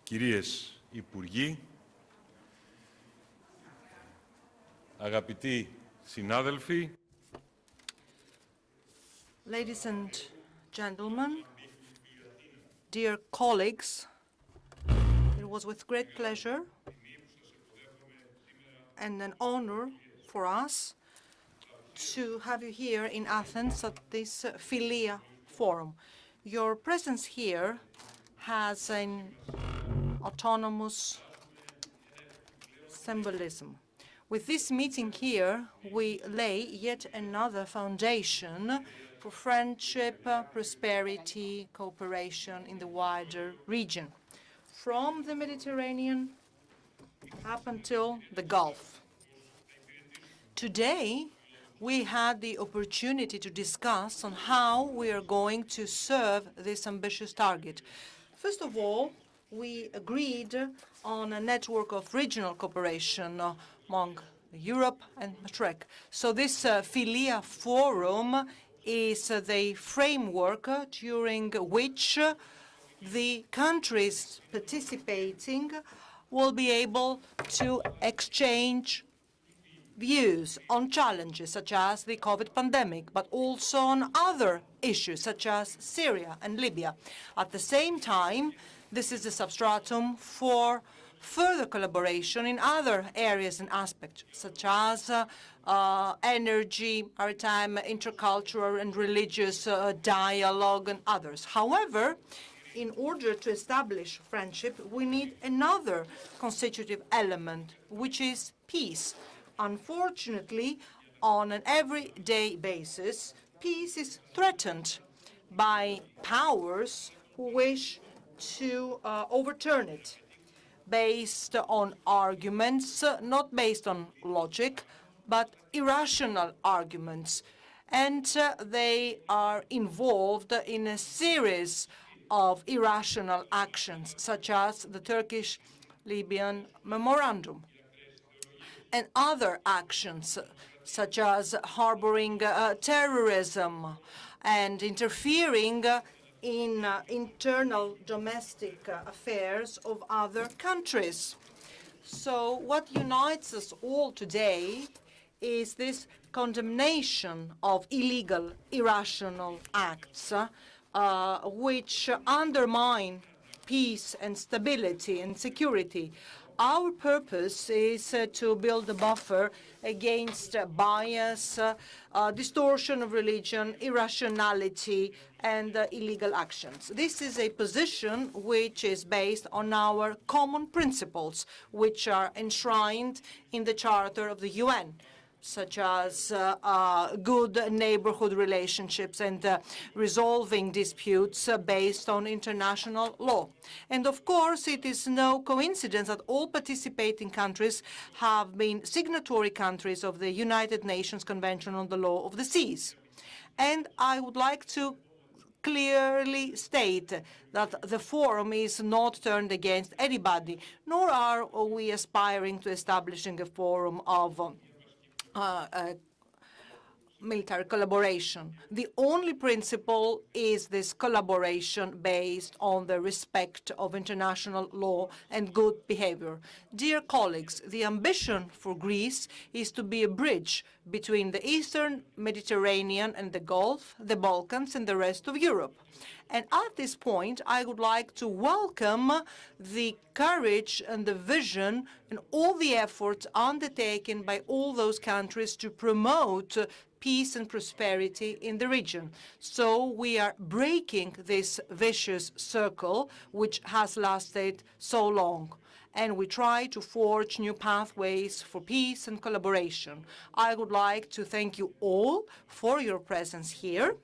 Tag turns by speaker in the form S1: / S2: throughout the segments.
S1: Κυρίες Υπουργοί, αγαπητοί συνάδελφοι,
S2: Ladies and gentlemen, dear colleagues, it was with great pleasure and an honor for us to have you here in Athens at this Philia forum. Your presence here has an autonomous symbolism. With this meeting here, we lay yet another foundation for friendship, prosperity, cooperation in the wider region, from the Mediterranean up until the Gulf. Today, we had the opportunity to discuss on how we are going to serve this ambitious target. First of all, we agreed on a network of regional cooperation among Europe and Matrek. So this Philia Forum is the framework during which the countries participating will be able to exchange views on challenges such as the COVID pandemic, but also on other issues such as Syria and Libya. At the same time, this is the substratum for further collaboration in other areas and aspects, such as energy, maritime, intercultural and religious dialogue, and others. However, in order to establish friendship, we need another constitutive element, which is peace. Unfortunately, on an everyday basis, peace is threatened by powers who wish to overturn it, based on arguments, not based on logic, but irrational arguments. And they are involved in a series of irrational actions, such as the Turkish-Libyan memorandum, and other actions, such as harboring terrorism and interfering in internal domestic affairs of other countries. So what unites us all today is this condemnation of illegal, irrational acts, which undermine peace and stability and security. Our purpose is to build a buffer against bias, distortion of religion, irrationality, and illegal actions. This is a position which is based on our common principles, which are enshrined in the Charter of the UN, such as good neighborhood relationships and resolving disputes based on international law. And of course, it is no coincidence that all participating countries have been signatory countries of the United Nations Convention on the Law of the Seas. And I would like to clearly state that the forum is not turned against anybody, nor are we aspiring to establishing a forum of military collaboration. The only principle is this collaboration based on the respect of international law and good behavior. Dear colleagues, the ambition for Greece is to be a bridge between the Eastern Mediterranean and the Gulf, the Balkans, and the rest of Europe. And at this point, I would like to welcome the courage and the vision and all the efforts undertaken by all those countries to promote peace and prosperity in the region. So we are breaking this vicious circle which has lasted so long, and we try to forge new pathways for peace and collaboration. I would like to thank you all for your presence here.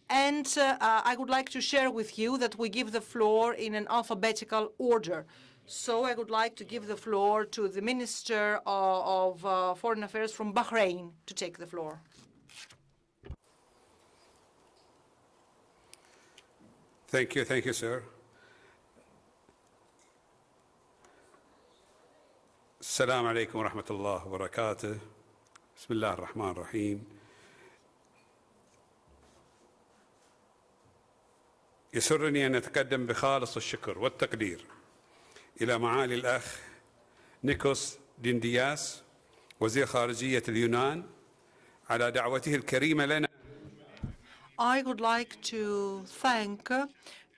S2: And I would like to share with you that we give the floor in an alphabetical order. So I would like to give the floor to the Minister of Foreign Affairs from Bahrain to take the floor.
S3: Thank you, sir. Assalamu alaikum wa rahmatullahi wa barakatuh. Bismillah ar-Rahman ar-Rahim. يسرني أن أتقدم بخالص الشكر والتقدير إلى معالي الأخ نيكوس ديندياس وزير خارجية اليونان على دعوته الكريمة لنا.
S2: I would like to thank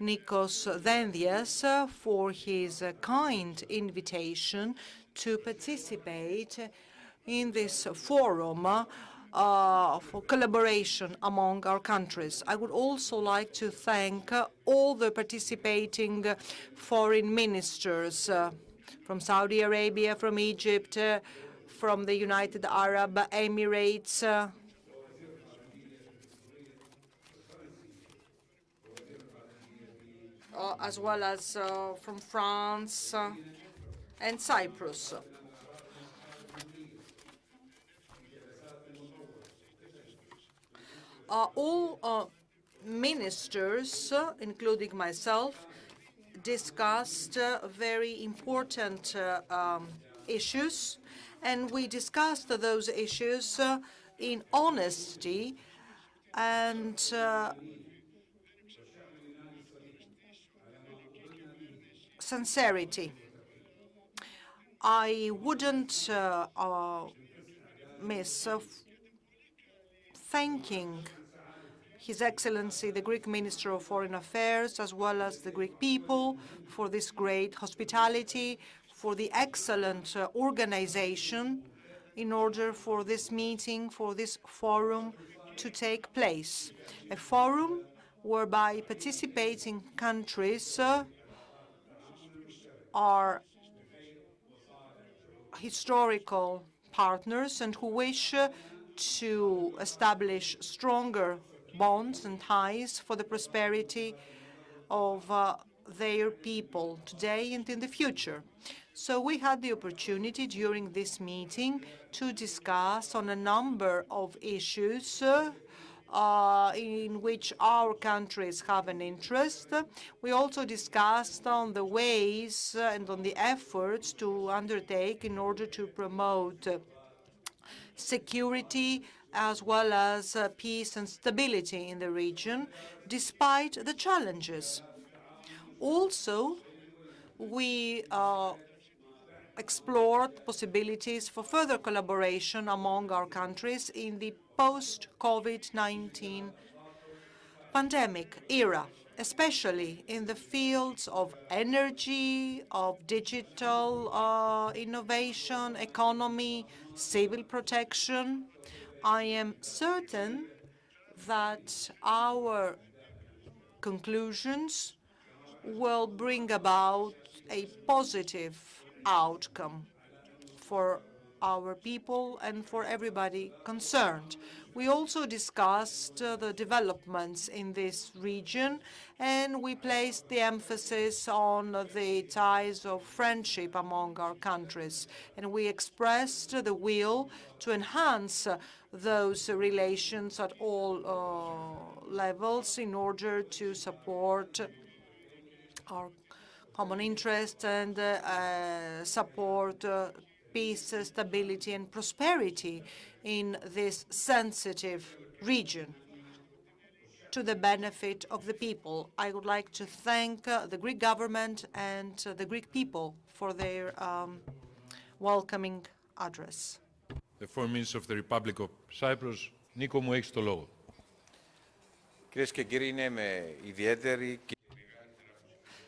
S2: Nikos Dendias for his kind invitation to participate in this forum for collaboration among our countries. I would also like to thank all the participating foreign ministers from Saudi Arabia, from Egypt, from the United Arab Emirates, as well as from France and Cyprus. All ministers, including myself, discussed very important issues, and we discussed those issues in honesty and sincerity. I wouldn't miss thanking His Excellency, the Greek Minister of Foreign Affairs, as well as the Greek people, for this great hospitality, for the excellent organization in order for this meeting, for this forum to take place. A forum whereby participating countries are historical partners and who wish to establish stronger bonds and ties for the prosperity of their people today and in the future. So we had the opportunity during this meeting to discuss on a number of issues in which our countries have an interest. We also discussed on the ways and on the efforts to undertake in order to promote security as well as peace and stability in the region, despite the challenges. Also, we explored possibilities for further collaboration among our countries in the post-COVID-19 pandemic era, especially in the fields of energy, of digital innovation, economy, civil protection. I am certain that our conclusions will bring about a positive outcome for our people and for everybody concerned. We also discussed the developments in this region, and we placed the emphasis on the ties of friendship among our countries. And we expressed the will to enhance those relations at all levels in order to support our common interests and support peace, stability, and prosperity in this sensitive region to the benefit of the people. I would like to thank the Greek government and the Greek people for their welcoming address.
S1: The Foreign Minister of the Republic of Cyprus, Νίκο μου, έχεις το λόγο.
S4: Κυρίες και κύριοι, είναι με ιδιαίτερη.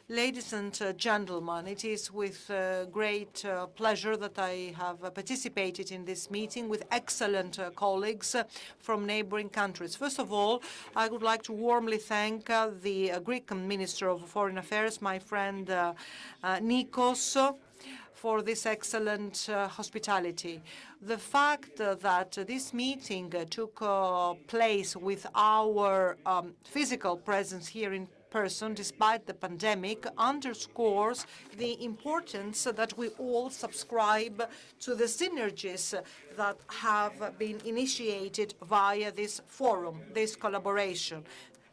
S2: Ladies and gentlemen, it is with great pleasure that I have participated in this meeting with excellent colleagues from neighboring countries. First of all, I would like to warmly thank the Greek Minister of Foreign Affairs, my friend Nikos, for this excellent hospitality. The fact that this meeting took place with our physical presence here in person, despite the pandemic, underscores the importance that we all subscribe to the synergies that have been initiated via this forum, this collaboration.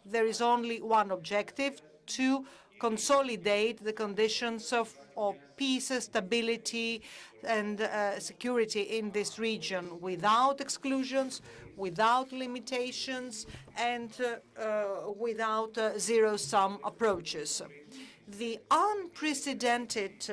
S2: There is only one objective: to consolidate the conditions of peace, stability, and security in this region without exclusions, without limitations, and without zero-sum approaches. The unprecedented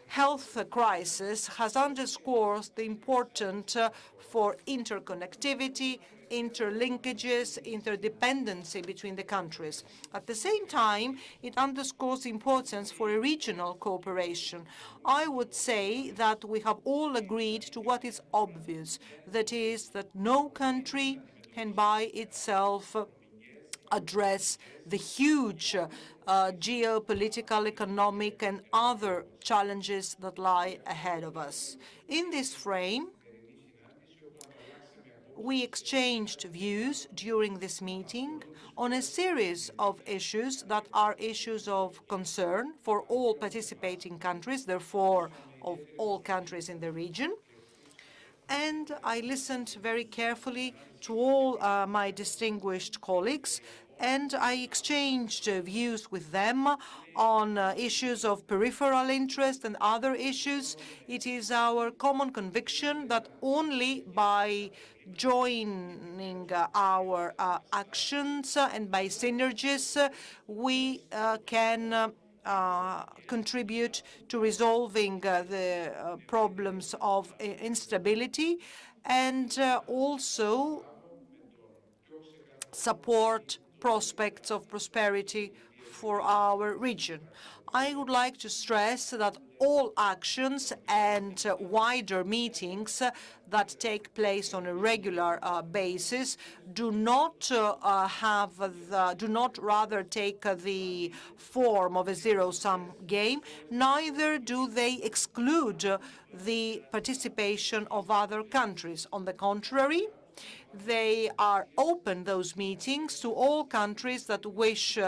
S2: health crisis has underscored the importance for interconnectivity, interlinkages, interdependency between the countries. At the same time, it underscores the importance for a regional cooperation. I would say that we have all agreed to what is obvious, that is, that no country can by itself address the huge geopolitical, economic, and other challenges that lie ahead of us. In this frame, we exchanged views during this meeting on a series of issues that are issues of concern for all participating countries, therefore of all countries in the region. And I listened very carefully to all my distinguished colleagues, and I exchanged views with them on issues of peripheral interest and other issues. It is our common conviction that only by joining our actions and by synergies, we can contribute to resolving the problems of instability and also support prospects of prosperity for our region. I would like to stress that all actions and wider meetings that take place on a regular basis do not rather take the form of a zero-sum game, neither do they exclude the participation of other countries. On the contrary, they are open, those meetings, to all countries that wish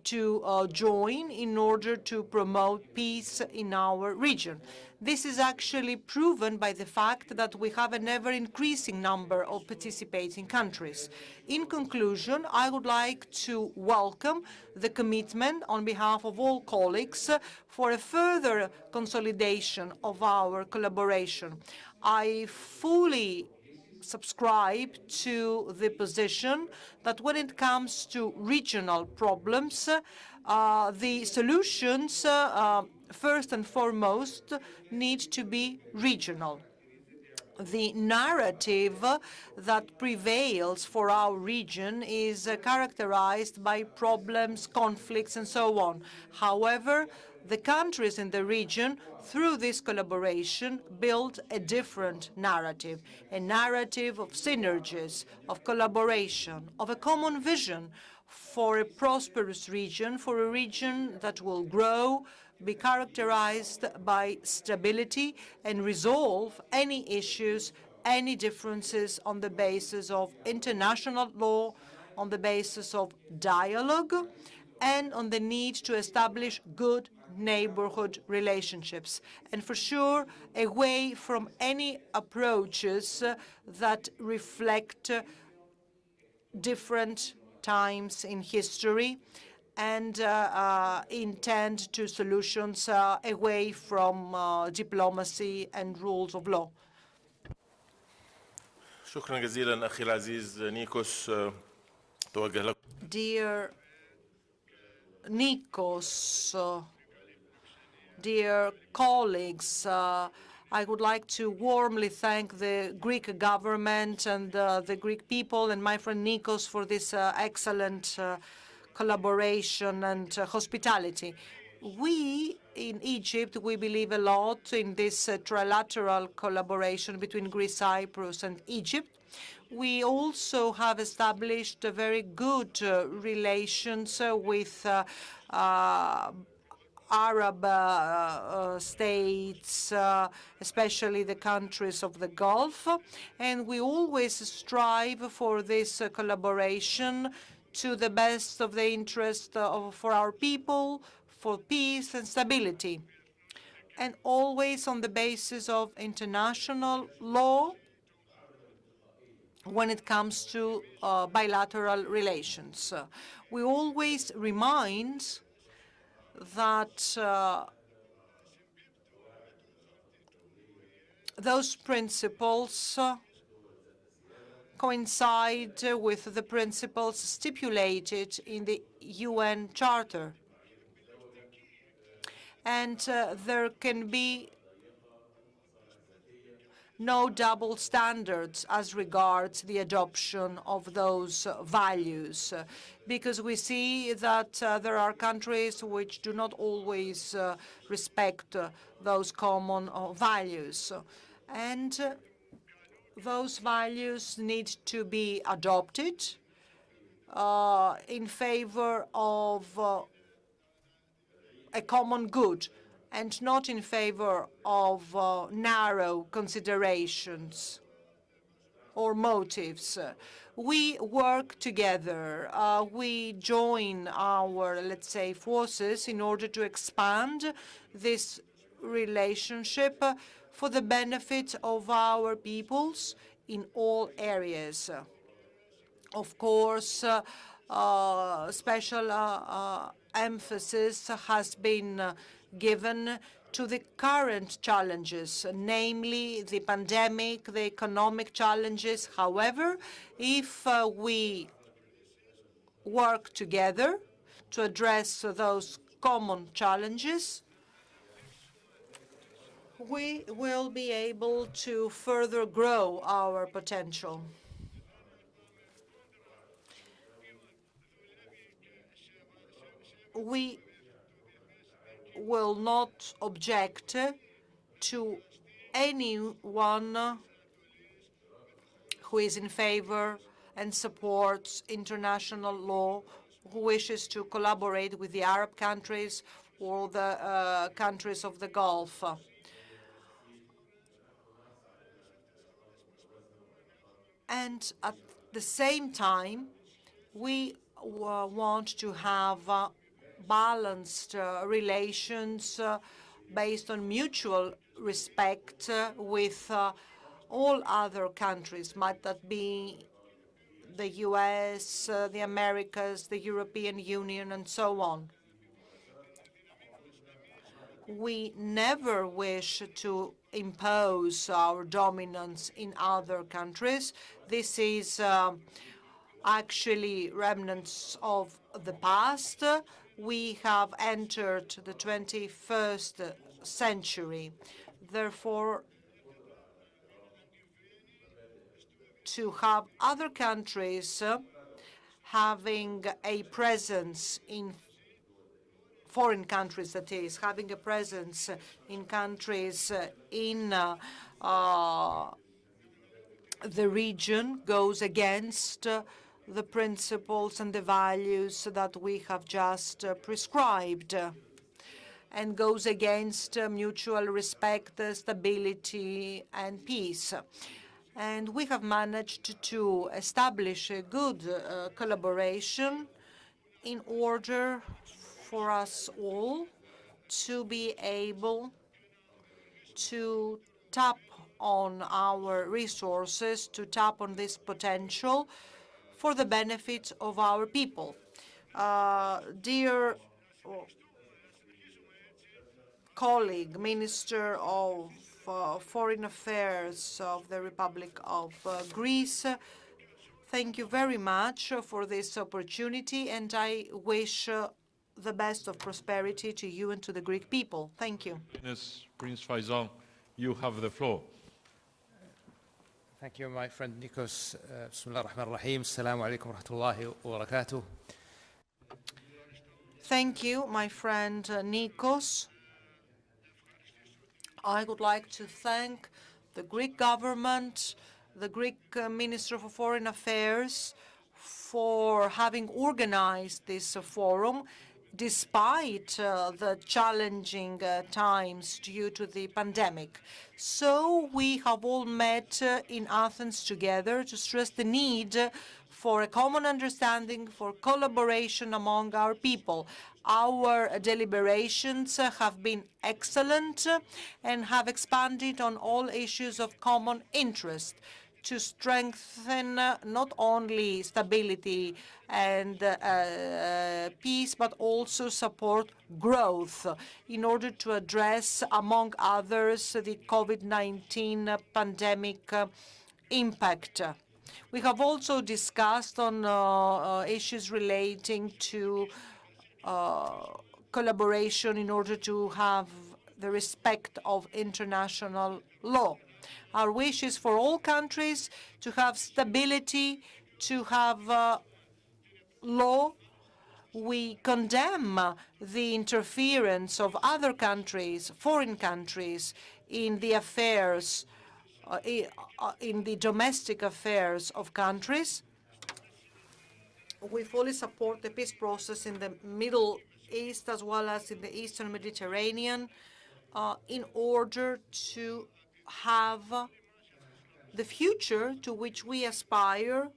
S2: to join in order to promote peace in our region. This is actually proven by the fact that we have an ever-increasing number of participating countries. In conclusion, I would like to welcome the commitment on behalf of all colleagues for a further consolidation of our collaboration. I fully subscribe to the position that when it comes to regional problems, the solutions, first and foremost, need to be regional. The narrative that prevails for our region is characterized by problems, conflicts, and so on. However, the countries in the region, through this collaboration, build a different narrative, a narrative of synergies, of collaboration, of a common vision for a prosperous region, for a region that will grow, be characterized by stability, and resolve any issues, any differences on the basis of international law, on the basis of dialogue, and on the need to establish good neighborhood relationships, and for sure away from any approaches that reflect different times in history and intend to solutions away from diplomacy and rules of law.
S5: شكرا جزيلا أخي العزيز نيكوس توجه لك.
S2: Dear Nikos, dear colleagues, I would like to warmly thank the Greek government and the Greek people and my friend Nikos for this excellent collaboration and hospitality. We in Egypt, we believe a lot in this trilateral collaboration between Greece, Cyprus, and Egypt. We also have established very good relations with Arab states, especially the countries of the Gulf, and we always strive for this collaboration to the best of the interest for our people, for peace and stability, and always on the basis of international law, when it comes to bilateral relations. We always remind that those principles coincide with the principles stipulated in the UN Charter. And there can be no double standards as regards the adoption of those values, because we see that there are countries which do not always respect those common values. And those values need to be adopted in favor of a common good and not in favor of narrow considerations or motives. We work together. We join our, let's say, forces in order to expand this relationship for the benefit of our peoples in all areas. Of course, special emphasis has been given to the current challenges, namely the pandemic, the economic challenges. However, if we work together to address those common challenges, we will be able to further grow our potential. We will not object to anyone who is in favor and supports international law, who wishes to collaborate with the Arab countries or the countries of the Gulf. And at the same time, we want to have balanced relations based on mutual respect with all other countries, might that be the US, the Americas, the European Union, and so on. We never wish to impose our dominance in other countries. This is actually remnants of the past. We have entered the 21st century. Therefore, to have other countries having a presence in foreign countries, that is, having a presence in countries in the region goes against the principles and the values that we have just prescribed, and goes against mutual respect, stability, and peace. And we have managed to establish a good collaboration in order for us all to be able to tap on our resources, to tap on this potential for the benefit of our people. Dear colleague, Minister of Foreign Affairs of the Republic of Greece, thank you very much for this opportunity, and I wish the best of prosperity to you and to the Greek people. Thank you.
S1: Prince Faisal, you have the floor.
S6: Thank you, my friend Nikos. Bismillah ar-Rahman ar-Rahim. Assalamu alaikum wa rahmatullahi wa barakatuh.
S2: Thank you, my friend Nikos. I would like to thank the Greek government, the Greek Minister for Foreign Affairs, for having organized this forum, despite the challenging times due to the pandemic. So we have all met in Athens together to stress the need for a common understanding, for collaboration among our people. Our deliberations have been excellent and have expanded on all issues of common interest. to strengthen not only stability and peace, but also support growth in order to address, among others, the COVID-19 pandemic impact. We have also discussed on issues relating to collaboration in order to have the respect of international law. Our wish is for all countries to have stability, to have law. We condemn the interference of other countries, foreign countries, in the affairs, in the domestic affairs of countries. We fully support the peace process in the Middle East as well as in the Eastern Mediterranean in order to have the future to which we aspire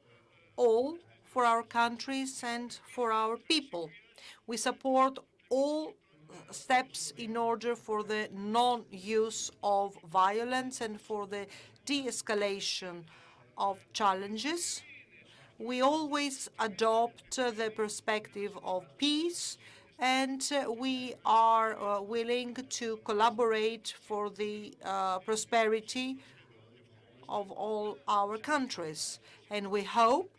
S2: all for our countries and for our people. We support all steps in order for the non-use of violence and for the de-escalation of challenges. We always adopt the perspective of peace, and we are willing to collaborate for the prosperity of all our countries. And we hope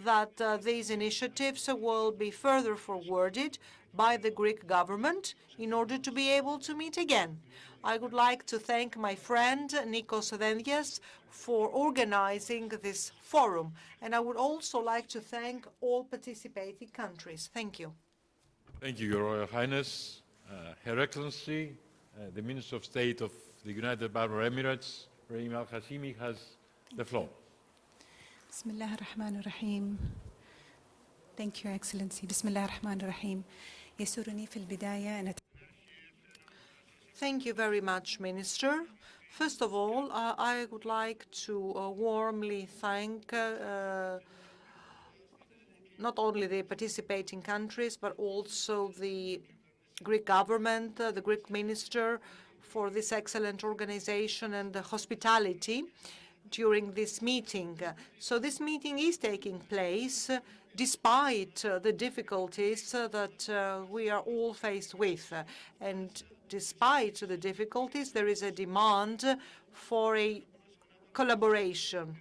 S2: that these initiatives will be further forwarded by the Greek government in order to be able to meet again. I would like to thank my friend Nikos Dendias for organizing this forum, and I would also like to thank all participating countries. Thank you.
S1: Thank you, Your Royal Highness. Her Excellency, the Minister of State of the United Arab Emirates, Rahim Al-Hashimi, has the floor.
S7: Bismillah ar-Rahman ar-Rahim. Thank you, Your Excellency. Bismillah ar-Rahman ar-Rahim. يسرني في البداية أن
S2: Thank you very much, Minister. First of all, I would like to warmly thank not only the participating countries, but also the Greek government, the Greek minister, for this excellent organization and the hospitality during this meeting. So this meeting is taking place despite the difficulties that we are all faced with. And despite the difficulties, there is a demand for a collaboration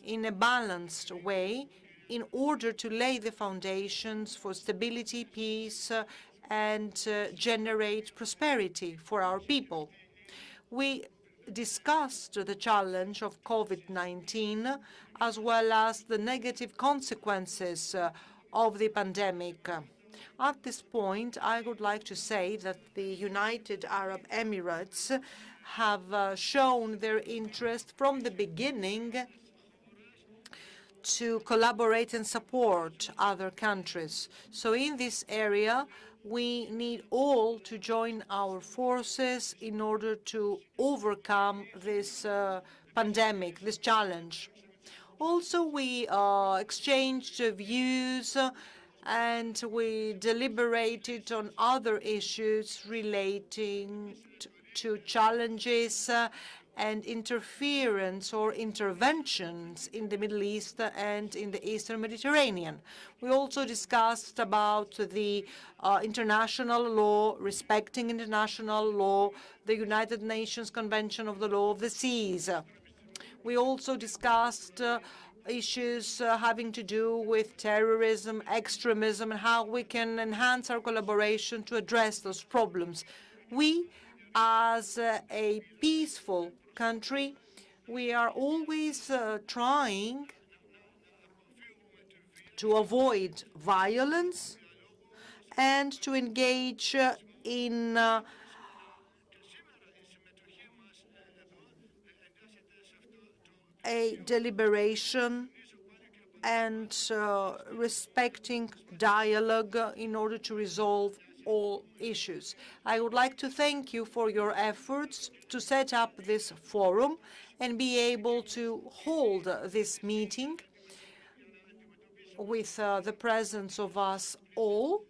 S2: in a balanced way in order to lay the foundations for stability, peace, and generate prosperity for our people. We discussed the challenge of COVID-19 as well as the negative consequences of the pandemic. At this point, I would like to say that the United Arab Emirates have shown their interest from the beginning to collaborate and support other countries. So in this area, we need all to join our forces in order to overcome this pandemic, this challenge. Also, we exchanged views and we deliberated on other issues relating to challenges and interference or interventions in the Middle East and in the Eastern Mediterranean. We also discussed about the international law, respecting international law, the United Nations Convention of the Law of the Seas. We also discussed issues having to do with terrorism, extremism, and how we can enhance our collaboration to address those problems. We, as a peaceful country, we are always trying to avoid violence and to engage in a deliberation and respecting dialogue in order to resolve all issues. I would like to thank you for your efforts to set up this forum and be able to hold this meeting with the presence of us all.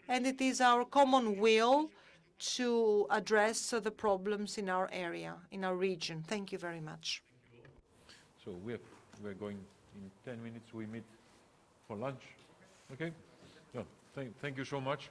S2: And it is our common will to address the problems in our area, in our region. Thank you very much.
S1: So we have we're going in 10 minutes. We meet for lunch. Okay? So, thank you so much.